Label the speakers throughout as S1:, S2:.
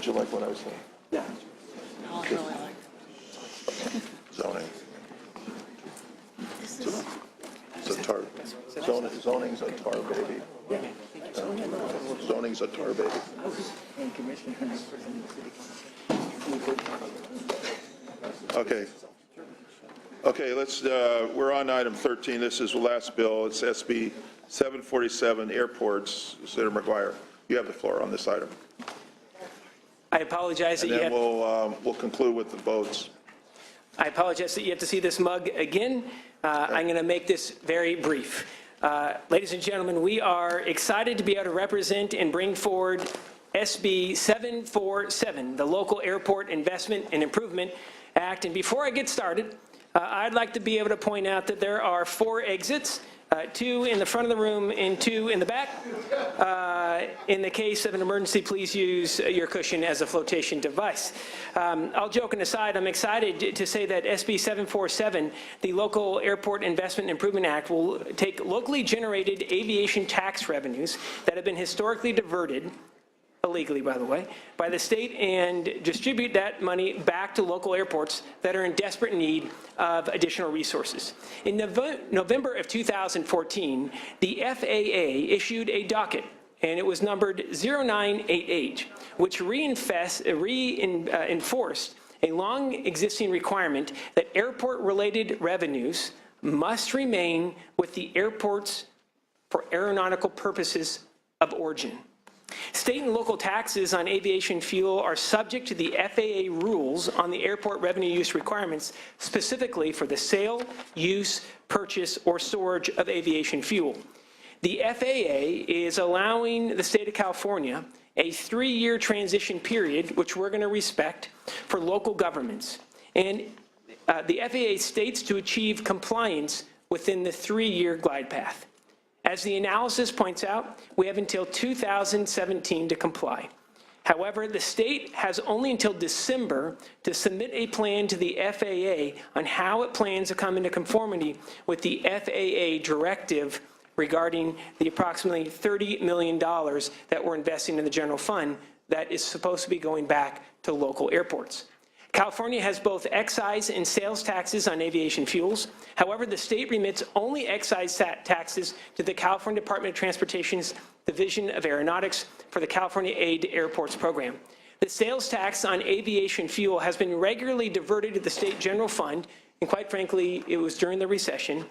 S1: Did you like what I was saying?
S2: Yeah.
S3: I don't really like
S1: Zoning.
S3: this. Is,
S1: It's a tar. Zoning's a tar baby. Zoning's a tar baby.
S2: And Commissioner Hunter's president of City Council.
S1: Okay. Okay, let's, we're on item 13. This is the last bill. It's SB 747, airports. Senator McGuire, you have the floor on this item.
S4: I apologize that
S1: And
S4: you
S1: then
S4: have,
S1: we'll conclude with the votes.
S4: I apologize that you have to see this mug again. I'm going to make this very brief. Ladies and gentlemen, we are excited to be able to represent and bring forward SB 747, the Local Airport Investment and Improvement Act. And before I get started, I'd like to be able to point out that there are 4 exits, 2 in the front of the room and 2 in the back. In the case of an emergency, please use your cushion as a flotation device. All joking aside, I'm excited to say that SB 747, the Local Airport Investment and Improvement Act, will take locally generated aviation tax revenues that have been historically diverted, illegally by the way, by the state and distribute that money back to local airports that are in desperate need of additional resources. In November of 2014, the FAA issued a docket, and it was numbered 0988, which enforced a long existing requirement that airport-related revenues must remain with the airports for aeronautical purposes of origin. State and local taxes on aviation fuel are subject to the FAA rules on the airport revenue use requirements, specifically for the sale, use, purchase, or storage of aviation fuel. The FAA is allowing the state of California a 3-year transition period, which we're going to respect, for local governments. And the FAA states to achieve compliance within the 3-year glide path. As the analysis points out, we have until 2017 to comply. However, the state has only until December to submit a plan to the FAA on how it plans to come into conformity with the FAA directive regarding the approximately $30 million that we're investing in the general fund that is supposed to be going back to local airports. California has both excise and sales taxes on aviation fuels. However, the state remits only excise taxes to the California Department of Transportation's Division of Aeronautics for the California Aid to Airports program. The sales tax on aviation fuel has been regularly diverted to the state general fund, and quite frankly, it was during the recession,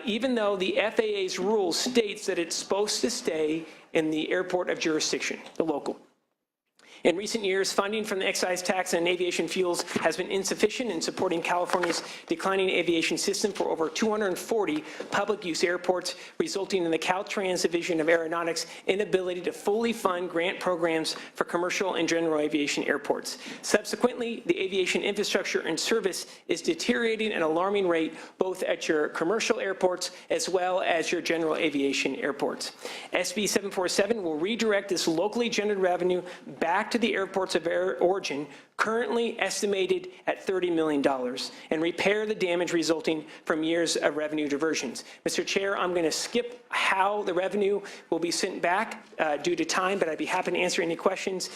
S4: even though the FAA's rule states that it's supposed to stay in the airport of jurisdiction, the local. In recent years, funding from the excise tax on aviation fuels has been insufficient in supporting California's declining aviation system for over 240 public use airports, resulting in the Caltrans Division of Aeronautics' inability to fully fund grant programs for commercial and general aviation airports. Subsequently, the aviation infrastructure and service is deteriorating at an alarming rate, both at your commercial airports as well as your general aviation airports. SB 747 will redirect this locally generated revenue back to the airports of origin, currently estimated at $30 million, and repair the damage resulting from years of revenue diversions. Mr. Chair, I'm going to skip how the revenue will be sent back due to time, but I'd be happy to answer any questions.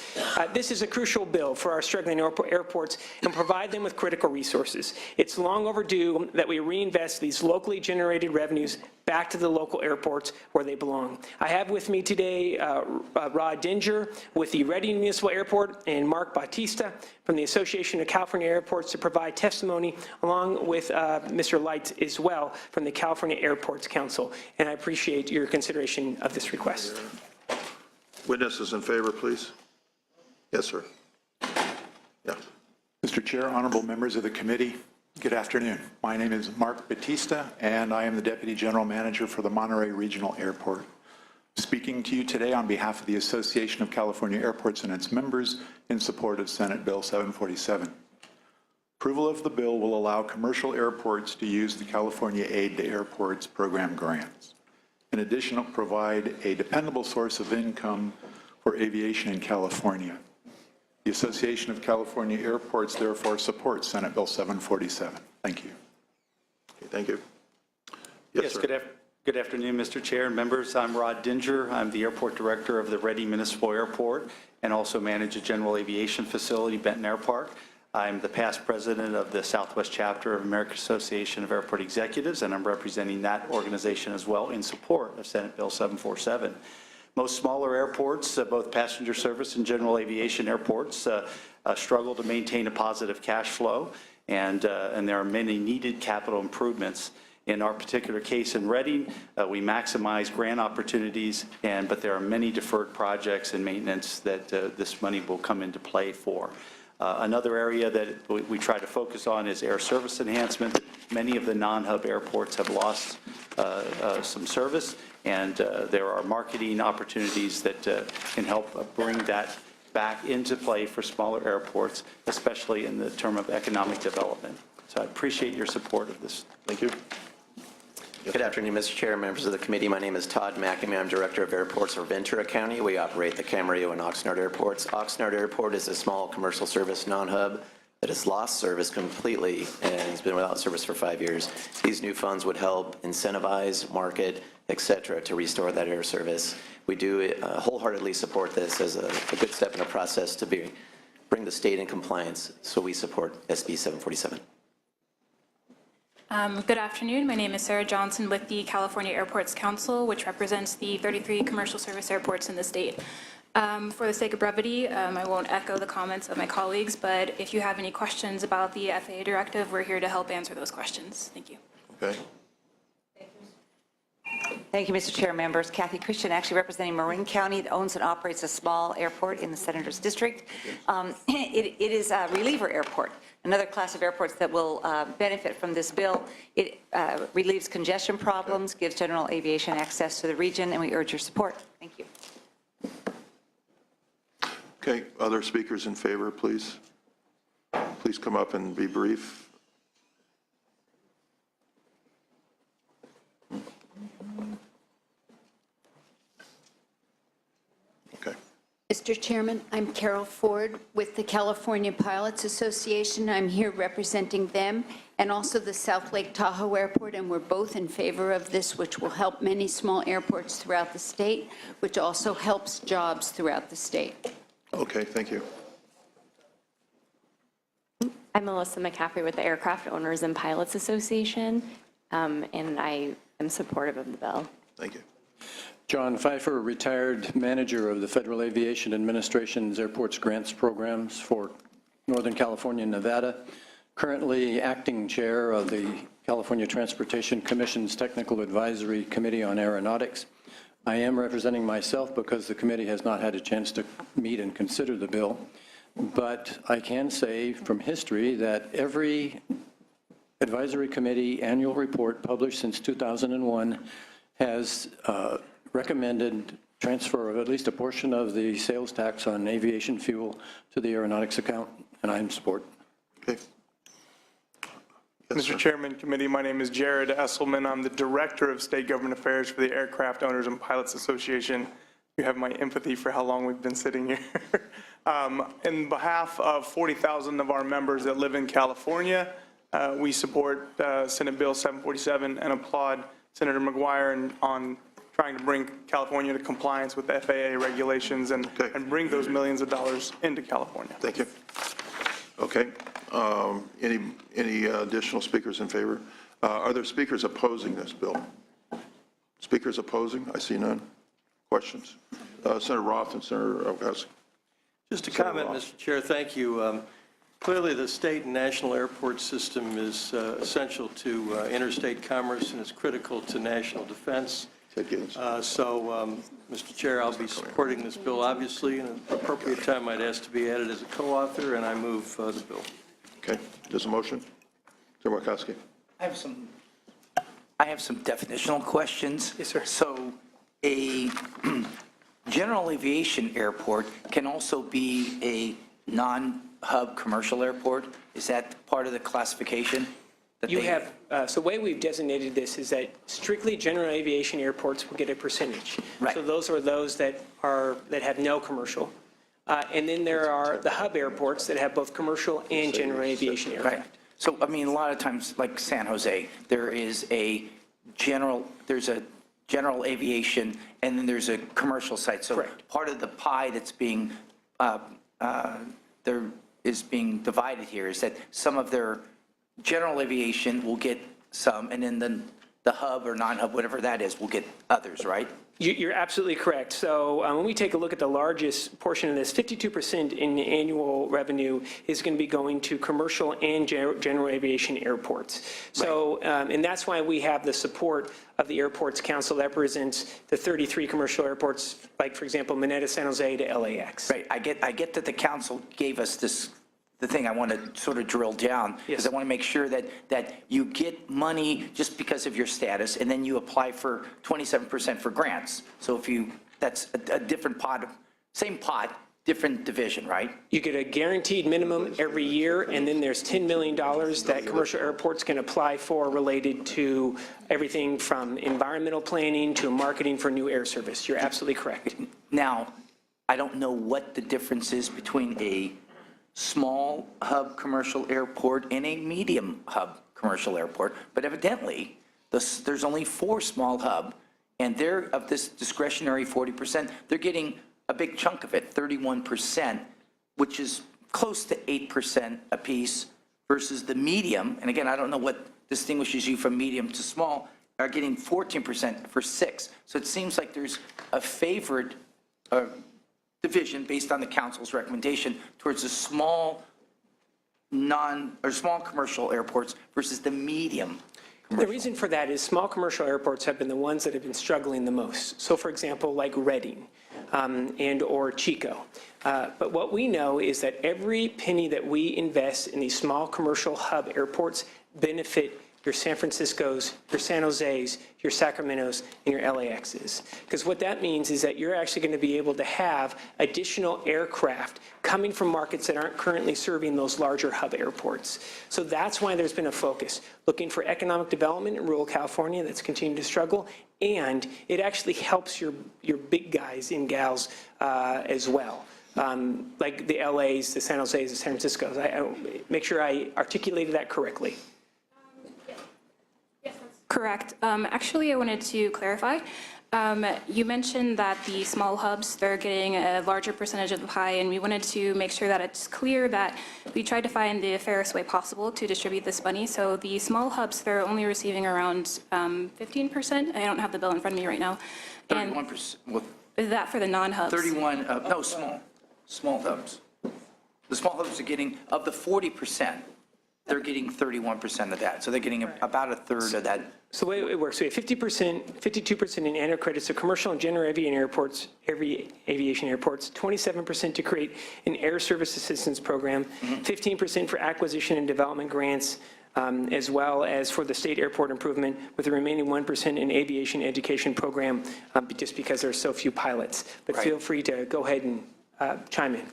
S4: This is a crucial bill for our struggling airports and provide them with critical resources. It's long overdue that we reinvest these locally generated revenues back to the local airports where they belong. I have with me today Rod Dinger with the Redding Municipal Airport and Mark Bautista from the Association of California Airports to provide testimony, along with Mr. Lights as well from the California Airports Council. And I appreciate your consideration of this request.
S1: Witnesses in favor, please. Yes, sir. Yeah.
S5: Mr. Chair, honorable members of the committee, good afternoon. My name is Mark Bautista, and I am the Deputy General Manager for the Monterey Regional Airport. Speaking to you today on behalf of the Association of California Airports and its members in support of Senate Bill 747. Approval of the bill will allow commercial airports to use the California Aid to Airports program grants. In addition, it will provide a dependable source of income for aviation in California. The Association of California Airports therefore supports Senate Bill 747. Thank you.
S1: Okay, thank you. Yes, sir.
S6: Good afternoon, Mr. Chair and members. I'm Rod Dinger. I'm the Airport Director of the Reading Municipal Airport and also manage a general aviation facility, Benton Air Park. I'm the past president of the Southwest Chapter of American Association of Airport Executives, and I'm representing that organization as well in support of Senate Bill 747. Most smaller airports, both passenger service and general aviation airports, struggle to maintain a positive cash flow, and there are many needed capital improvements. In our particular case in Reading, we maximize grant opportunities, but there are many deferred projects and maintenance that this money will come into play for. Another area that we try to focus on is air service enhancement. Many of the non-hub airports have lost some service, and there are marketing opportunities that can help bring that back into play for smaller airports, especially in the term of economic development. So I appreciate your support of this.
S1: Thank you.
S7: Good afternoon, Mr. Chair, members of the committee. My name is Todd McAmey. I'm Director of Airports for Ventura County. We operate the Camarillo and Oxnard airports. Oxnard Airport is a small commercial service non-hub that has lost service completely and has been without service for 5 years. These new funds would help incentivize, market, et cetera, to restore that air service. We do wholeheartedly support this as a good step in the process to bring the state in compliance, so we support SB 747.
S8: Good afternoon. My name is Sarah Johnson with the California Airports Council, which represents the 33 commercial service airports in the state. For the sake of brevity, I won't echo the comments of my colleagues, but if you have any questions about the FAA directive, we're here to help answer those questions. Thank you.
S1: Okay.
S9: Thank you, Mr. Chair, members. Kathy Christian, actually representing Marin County, that owns and operates a small airport in the Senator's District. It is a reliever airport, another class of airports that will benefit from this bill. It relieves congestion problems, gives general aviation access to the region, and we urge your support. Thank you.
S1: Okay, other speakers in favor, please? Please come up and be brief. Okay.
S3: Mr. Chairman, I'm Carol Ford with the California Pilots Association. I'm here representing them and also the South Lake Tahoe Airport, and we're both in favor of this, which will help many small airports throughout the state, which also helps jobs throughout the state.
S1: Okay, thank you.
S10: I'm Melissa McCaffrey with the Aircraft Owners and Pilots Association, and I am supportive of the bill.
S1: Thank you.
S11: John Pfeiffer, retired manager of the Federal Aviation Administration's Airports Grants Programs for Northern California and Nevada, currently acting chair of the California Transportation Commission's Technical Advisory Committee on Aeronautics. I am representing myself because the committee has not had a chance to meet and consider the bill, but I can say from history that every advisory committee annual report published since 2001 has recommended transfer of at least a portion of the sales tax on aviation fuel to the aeronautics account, and I am in support.
S1: Okay. Yes,
S12: Mr. Chairman, committee, my name is Jared Esselman. I'm the Director of State Government Affairs for the Aircraft Owners and Pilots Association. You have my empathy for how long we've been sitting here. In behalf of 40,000 of our members that live in California, we support Senate Bill 747 and applaud Senator McGuire on trying to bring California to compliance with FAA regulations and bring those millions of dollars into California.
S1: Thank you. Okay. Any additional speakers in favor? Are there speakers opposing this bill? Speakers opposing? I see none. Questions? Senator Roth and Senator Okowski.
S13: Just a comment, Mr. Chair. Thank you. Clearly, the state and national airport system is essential to interstate commerce and is critical to national defense. Mr. Chair, I'll be supporting this bill, obviously, and at an appropriate time I'd ask to be added as a co-author, and I move the bill.
S1: Okay. There's a motion. Senator Okowski.
S2: I have some definitional questions.
S4: Yes, sir.
S2: So a general aviation airport can also be a non-hub commercial airport? Is that part of the classification?
S4: You have, so the way we've designated this is that strictly general aviation airports will get a percentage.
S2: Right.
S4: So those are those that have no commercial. And then there are the hub airports that have both commercial and general aviation aircraft.
S2: Right. So, I mean, a lot of times, like San Jose, there is a there's a general aviation, and then there's a commercial site. So
S4: Correct.
S2: part of the pie that's being, there is being divided here is that some of their general aviation will get some, and then the hub or non-hub, whatever that is, will get others, right?
S4: You're absolutely correct. So when we take a look at the largest portion of this, 52% in annual revenue is going to be going to commercial and general aviation airports. So, and that's why we have the support of the Airports Council that represents the 33 commercial airports, like, for example, Mineta, San Jose to LAX.
S2: Right, I get that the council gave us this, the thing I want to sort of drill down, because I want to make sure that you get money just because of your status, and then you apply for 27% for grants. So if you, that's a different pot, same pot, different division, right?
S4: You get a guaranteed minimum every year, and then there's $10 million that commercial airports can apply for related to everything from environmental planning to marketing for new air service. You're absolutely correct.
S2: Now, I don't know what the difference is between a small hub commercial airport and a medium hub commercial airport, but evidently, there's only 4 small hub, and they're, of this discretionary 40%, they're getting a big chunk of it, 31%, which is close to 8% apiece, versus the medium, and again, I don't know what distinguishes you from medium to small, are getting 14% for 6. So it seems like there's a favored division based on the council's recommendation towards the small small commercial airports versus the medium.
S4: The reason for that is small commercial airports have been the ones that have been struggling the most. So for example, like Reading and or Chico. But what we know is that every penny that we invest in these small commercial hub airports benefit your San Franciscos, your San Jose's, your Sacramento's, and your LAX's. Because what that means is that you're actually going to be able to have additional aircraft coming from markets that aren't currently serving those larger hub airports. So that's why there's been a focus, looking for economic development in rural California that's continuing to struggle, and it actually helps your big guys and gals as well. Like the LA's, the San Jose's, the San Francisco's. I make sure I articulated that correctly.
S8: Correct. Actually, I wanted to clarify. You mentioned that the small hubs, they're getting a larger percentage of the pie, and we wanted to make sure that it's clear that we tried to find the fairest way possible to distribute this money. So the small hubs, they're only receiving around 15%. I don't have the bill in front of me right now.
S2: 31%. Well,
S8: Is that for the non-hubs?
S2: 31, no, small hubs. The small hubs are getting, of the 40%, they're getting 31% of that. So they're getting about a third of that.
S4: So the way it works, we have 52% in annual credits to commercial and general aviation airports, 27% to create an air service assistance program, 15% for acquisition and development grants, as well as for the state airport improvement, with the remaining 1% in aviation education program, just because there are so few pilots. But feel free to go ahead and chime in.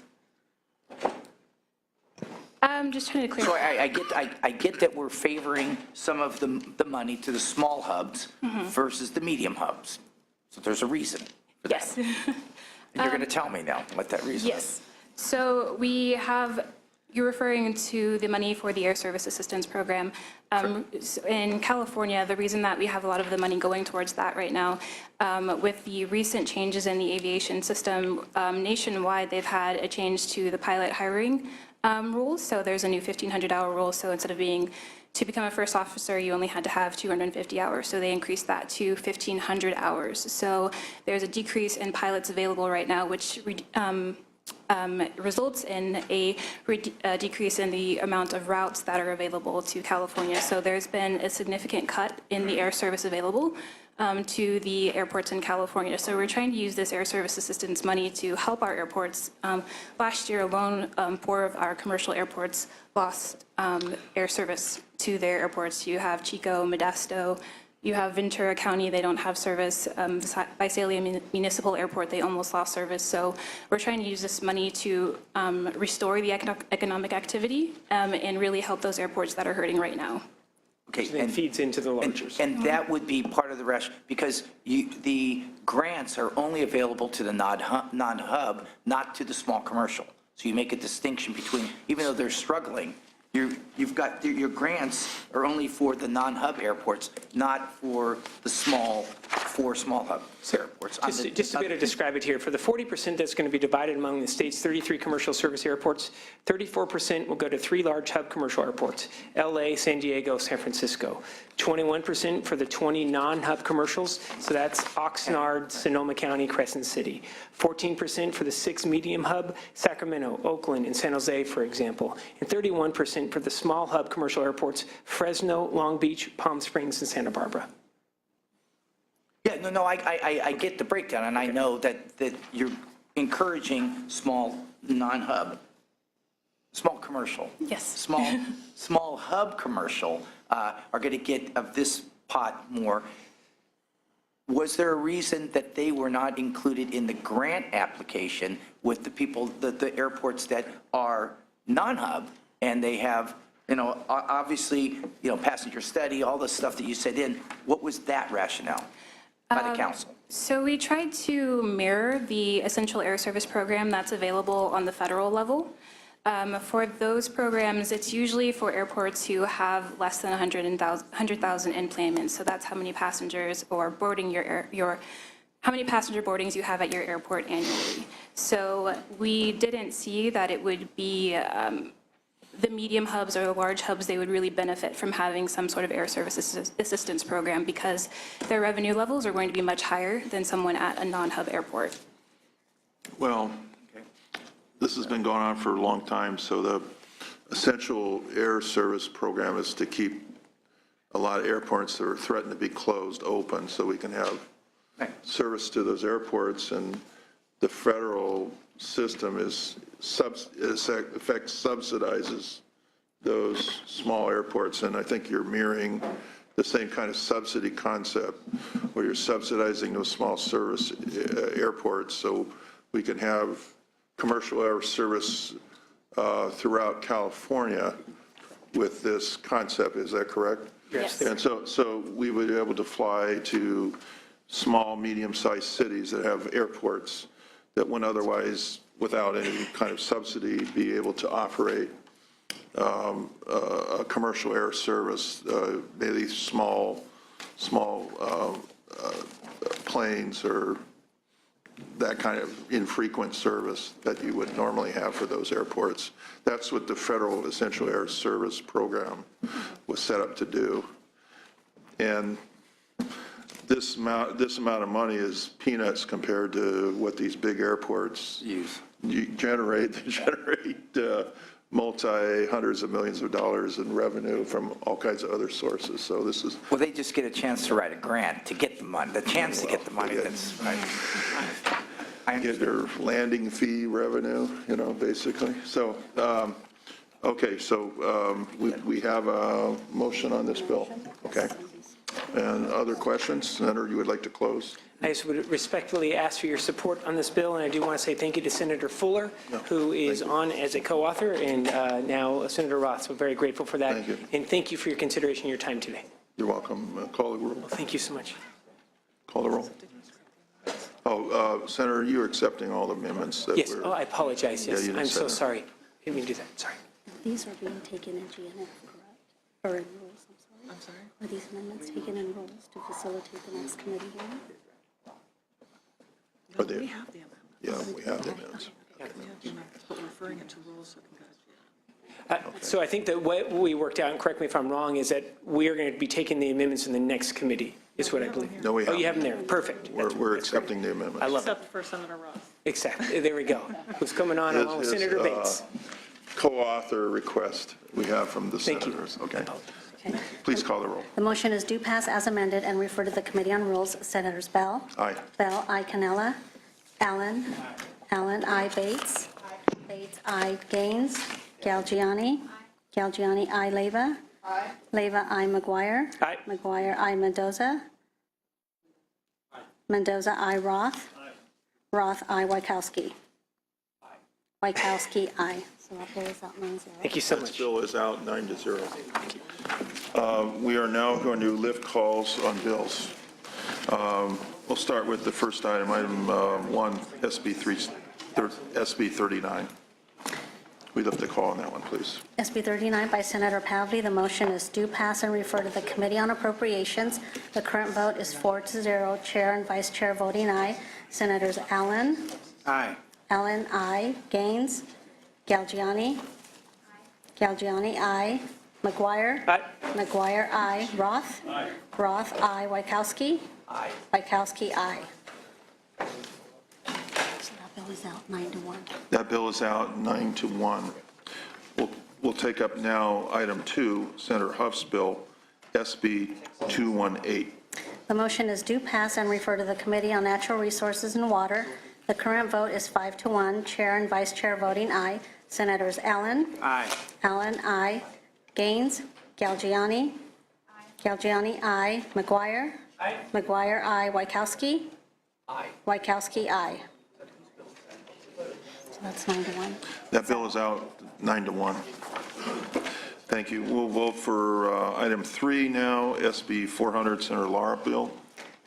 S8: I'm just trying to
S2: So
S8: clarify.
S2: I get that we're favoring some of the money to the small hubs versus the medium hubs. So there's a reason for that.
S8: Yes.
S2: And you're going to tell me now what that reason is.
S8: Yes. So we have, you're referring to the money for the Air Service Assistance Program. In California, the reason that we have a lot of the money going towards that right now, with the recent changes in the aviation system nationwide, they've had a change to the pilot hiring rules. So there's a new 1,500-hour rule. So instead of to become a first officer, you only had to have 250 hours. So they increased that to 1,500 hours. So there's a decrease in pilots available right now, which results in a decrease in the amount of routes that are available to California. So there's been a significant cut in the air service available to the airports in California. So we're trying to use this air service assistance money to help our airports. Last year alone, 4 of our commercial airports lost air service to their airports. You have Chico, Modesto, you have Ventura County, they don't have service. Visalia Municipal Airport, they almost lost service. So we're trying to use this money to restore the economic activity and really help those airports that are hurting right now.
S2: Okay,
S4: And feeds into the largers.
S2: and that would be part of the rest, because the grants are only available to the non-hub, not to the small commercial. So you make a distinction between, even though they're struggling, you've got, your grants are only for the non-hub airports, not for the four small hub airports.
S4: Just to be able to describe it here, for the 40% that's going to be divided among the state's 33 commercial service airports, 34% will go to 3 large hub commercial airports, LA, San Diego, San Francisco. 21% for the 20 non-hub commercials, so that's Oxnard, Sonoma County, Crescent City. 14% for the 6 medium hub, Sacramento, Oakland, and San Jose, for example. And 31% for the small hub commercial airports, Fresno, Long Beach, Palm Springs, and Santa Barbara.
S2: Yeah, no, I get the breakdown, and I know that you're encouraging small non-hub, small commercial.
S8: Yes.
S2: Small hub commercial are going to get of this pot more. Was there a reason that they were not included in the grant application with the people, the airports that are non-hub, and they have, obviously, passenger study, all the stuff that you said in, what was that rationale by the council?
S8: So we tried to mirror the Essential Air Service program that's available on the federal level. For those programs, it's usually for airports who have less than 100,000 enplanements. So that's how many passengers or boarding how many passenger boardings you have at your airport annually. So we didn't see that it would be the medium hubs or the large hubs, they would really benefit from having some sort of air service assistance program because their revenue levels are going to be much higher than someone at a non-hub airport.
S1: Well, this has been going on for a long time, so the Essential Air Service program is to keep a lot of airports that are threatened to be closed open so we can have service to those airports, and the federal system subsidizes those small airports, and I think you're mirroring the same kind of subsidy concept where you're subsidizing those small service airports so we can have commercial air service throughout California with this concept. Is that correct?
S4: Yes.
S1: And so we would be able to fly to small, medium-sized cities that have airports that wouldn't otherwise, without any kind of subsidy, be able to operate a commercial air service, maybe small planes or that kind of infrequent service that you would normally have for those airports. That's what the Federal Essential Air Service Program was set up to do. And this amount of money is peanuts compared to what these big airports generate. They generate multi-hundreds of millions of dollars in revenue from all kinds of other sources. So this is...
S2: Well, they just get a chance to write a grant to get the money, the chance to get the money. That's right.
S1: Get their landing fee revenue, basically. So, okay, so we have a motion on this bill. Okay. And other questions? Senator, you would like to close?
S4: I just would respectfully ask for your support on this bill, and I do want to say thank you to Senator Fuller, who is on as a co-author, and now Senator Roth, so very grateful for that.
S1: Thank you.
S4: And thank you for your consideration and your time today.
S1: You're welcome. Call the roll.
S4: Thank you so much.
S1: Call the roll. Oh, Senator, you're accepting all the amendments that
S4: Yes,
S1: were...
S4: I apologize,
S1: Yeah,
S4: yes.
S1: you didn't
S4: I'm
S1: say
S4: so
S1: that.
S4: sorry. Didn't mean to do that, sorry.
S14: These are being taken in GNF, correct? Or in rules, I'm sorry. Are these amendments taken in rules to facilitate the next committee hearing?
S1: Are they? Yeah, we have the amendments.
S15: But referring it to rules.
S4: So I think that what we worked out, and correct me if I'm wrong, is that we are going to be taking the amendments in the next committee, is what I believe.
S1: No, we
S4: Oh, you have
S1: haven't.
S4: them there, perfect.
S1: We're accepting the amendments.
S4: I love it.
S15: Except for Senator Ross.
S4: Exactly, there we go. Who's coming on along with
S1: His,
S4: Senator Bates.
S1: Co-author request we have from the
S4: Thank you.
S1: senators. Okay.
S14: Okay.
S1: Please call the roll.
S14: The motion is do pass as amended and refer to the Committee on Rules. Senators Bell?
S1: Aye.
S14: Bell, I. Cannella. Allen? Allen, I. Bates? Bates, I. Gaines? Galgiani? Galgiani, I. Leyva? Leyva, I. McGuire?
S4: Aye.
S14: McGuire, I. Mendoza? Mendoza, I. Roth? Roth, I. Wykowski? Wykowski, I. So that bill is out 9-0.
S4: Thank you so
S1: This
S4: much.
S1: bill is out 9-0. We are now going to lift calls on bills. We'll start with the first item 1, SB 39. We'd love to call on that one, please.
S14: SB 39 by Senator Pavley. The motion is do pass and refer to the Committee on Appropriations. The current vote is 4-0, Chair and Vice Chair voting aye. Senators Allen.
S2: Aye.
S14: Allen, aye. Gaines. Galgiani. Galgiani, aye. McGuire.
S4: Aye.
S14: McGuire, aye. Roth.
S13: Aye.
S14: Roth, aye. Wykowski.
S2: Aye.
S14: Wykowski, aye. So that bill is out 9-1.
S1: That bill is out 9-1. We'll take up now item 2, Senator Huff's bill, SB 218.
S14: The motion is do pass and refer to the Committee on Natural Resources and Water. The current vote is 5-1, Chair and Vice Chair voting aye. Senators Allen.
S2: Aye.
S14: Allen, aye. Gaines. Galgiani. Galgiani, aye. McGuire.
S2: Aye.
S14: McGuire, aye. Wykowski.
S2: Aye.
S14: Wykowski, aye. So that's 9-1.
S1: That bill is out 9-1. Thank you. We'll vote for item 3 now, SB 400, Senator Lara bill.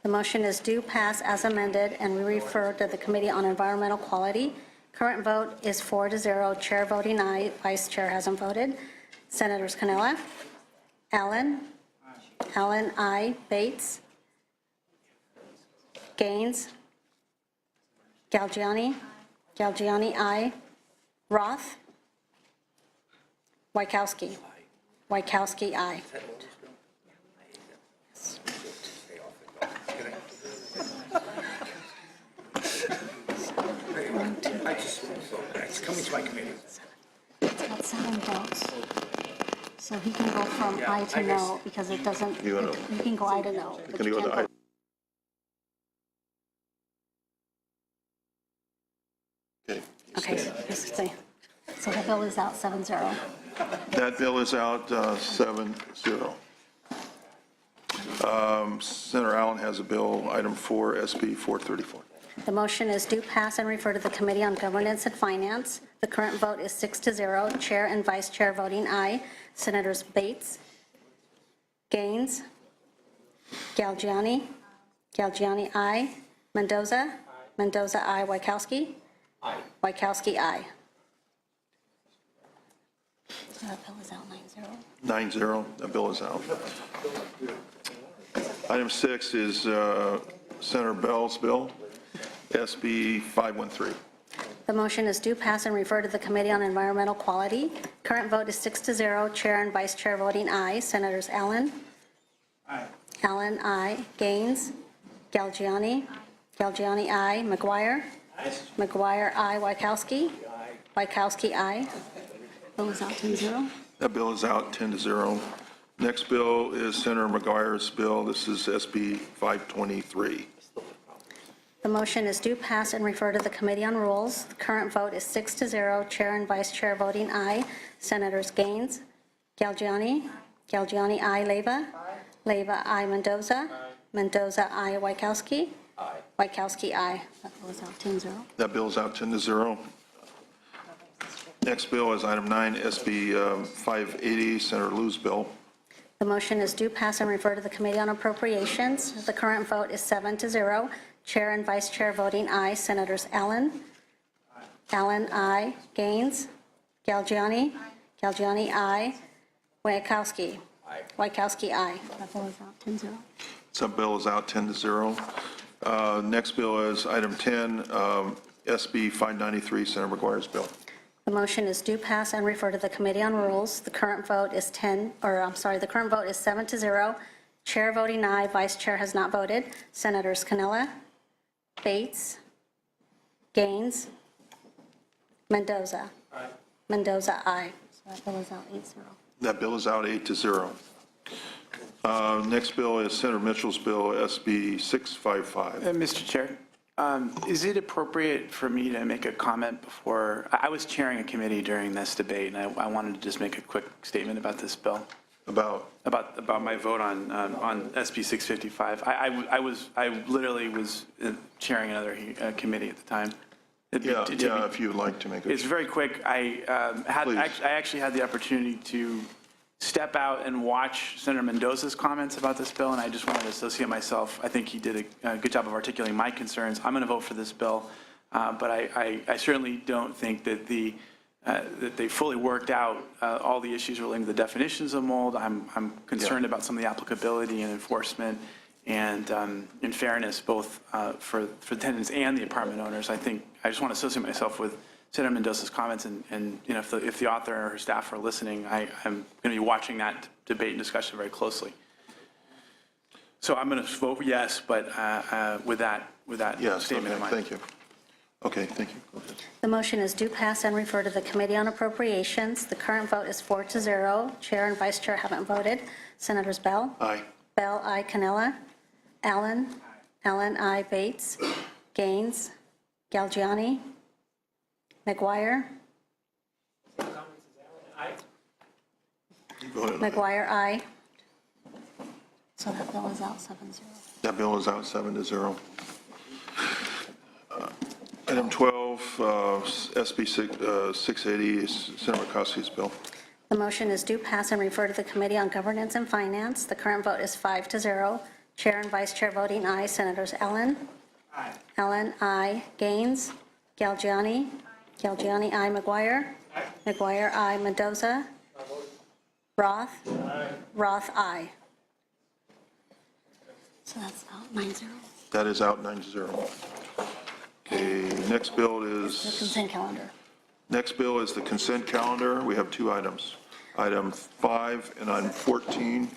S14: The motion is do pass as amended, and we refer to the Committee on Environmental Quality. Current vote is 4-0, Chair voting aye, Vice Chair hasn't voted. Senators Canella, Allen, Allen, aye. Bates, Gaines, Galgiani, Galgiani, aye. Roth, Wykowski, Wykowski, aye.
S2: It's coming to my committee.
S14: It's got 7 votes. So he can go from aye to no, because it doesn't,
S1: You wanna-
S14: you can go aye to no. but
S1: Can you go
S14: can't
S1: to item? Okay.
S14: Okay, so the bill is out 7-0.
S1: That bill is out 7-0. Senator Allen has a bill, item 4, SB 434.
S14: The motion is do pass and refer to the Committee on Governance and Finance. The current vote is 6-0, Chair and Vice Chair voting aye. Senators Bates, Gaines, Galgiani, Galgiani, aye. Mendoza, Mendoza, aye. Wykowski, Wykowski, aye. So that bill is out 9-0.
S1: 9-0, that bill is out. Item 6 is Senator Bell's bill, SB 513.
S14: The motion is do pass and refer to the Committee on Environmental Quality. Current vote is 6-0, Chair and Vice Chair voting aye. Senators Allen.
S2: Aye.
S14: Allen, aye. Gaines. Galgiani. Galgiani, aye. McGuire. McGuire, aye. Wykowski. Wykowski, aye. Bill is out 10-0.
S1: That bill is out 10-0. Next bill is Senator McGuire's bill. This is SB 523.
S14: The motion is do pass and refer to the Committee on Rules. The current vote is 6-0, Chair and Vice Chair voting aye. Senators Gaines, Galgiani, Galgiani, aye. Leyva, Leyva, aye. Mendoza, Mendoza, aye. Wykowski, Wykowski, aye. That bill is out 10-0.
S1: That bill is out 10-0. Next bill is item 9, SB 580, Senator Liu's bill.
S14: The motion is do pass and refer to the Committee on Appropriations. The current vote is 7-0, Chair and Vice Chair voting aye. Senators Allen, Allen, aye. Gaines, Galgiani, Galgiani, aye. Wykowski, Wykowski, aye. That bill is out 10-0.
S1: That bill is out 10-0. Next bill is item 10, SB 593, Senator McGuire's bill.
S14: The motion is do pass and refer to the Committee on Rules. The current vote is the current vote is 7-0. Chair voting aye, Vice Chair has not voted. Senators Canella, Bates, Gaines, Mendoza. Mendoza, aye. So that bill is out 8-0.
S1: That bill is out 8-0. Next bill is Senator Mitchell's bill, SB 655.
S16: Mr. Chair, is it appropriate for me to make a comment before? I was chairing a committee during this debate, and I wanted to just make a quick statement about this bill.
S1: About
S16: my vote on SB 655. I literally was chairing another committee at the time.
S1: Yeah, if you'd like to make a...
S16: It's very quick. I actually had the opportunity to step out and watch Senator Mendoza's comments about this bill, and I just wanted to associate myself. I think he did a good job of articulating my concerns. I'm going to vote for this bill, but I certainly don't think that the that they fully worked out all the issues relating to the definitions of mold. I'm concerned about some of the applicability and enforcement and in fairness, both for the tenants and the apartment owners. I just want to associate myself with Senator Mendoza's comments, and you know, if the author or her staff are listening, I'm going to be watching that debate and discussion very closely. So I'm going to vote yes, but with that
S1: Yes,
S16: statement
S1: okay,
S16: in mind.
S1: thank you. Okay, thank you. Go ahead.
S14: The motion is do pass and refer to the Committee on Appropriations. The current vote is 4-0. Chair and Vice Chair haven't voted. Senators Bell?
S1: Aye.
S14: Bell, I. Cannella? Allen? Allen, I. Bates? Gaines? Galgiani? McGuire?
S1: Go ahead.
S14: McGuire, aye. So that bill is out 7-0.
S1: That bill is out 7-0. Item 12, SB 680, Senator Murkowski's bill.
S14: The motion is do pass and refer to the Committee on Governance and Finance. The current vote is 5-0. Chair and Vice Chair voting aye. Senators Ellen? Aye. Ellen, aye. Gaines? Galgiani? Galgiani, aye. McGuire? Aye. McGuire, aye. Mendoza? Roth? Aye. Roth, aye. So that's out 9-0.
S1: That is out 9-0. Okay, next bill
S14: The
S1: is,
S14: consent calendar.
S1: next bill is the consent calendar. We have two items. Item 5 and item 14.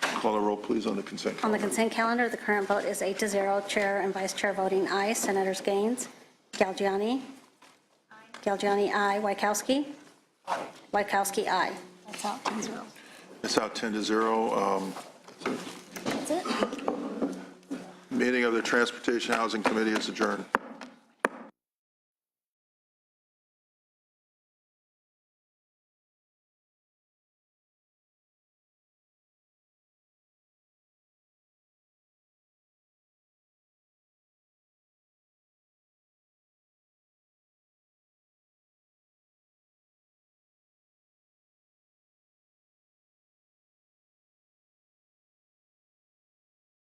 S1: Call a roll, please, on the consent
S14: On
S1: calendar.
S14: the consent calendar, the current vote is 8-0. Chair and Vice Chair voting aye. Senators Gaines? Galgiani? Galgiani, aye. Wykowski? Aye. Wykowski, aye. That's out 10-0.
S1: It's out 10-0.
S14: That's it.
S1: Meeting of the Transportation Housing Committee is adjourned.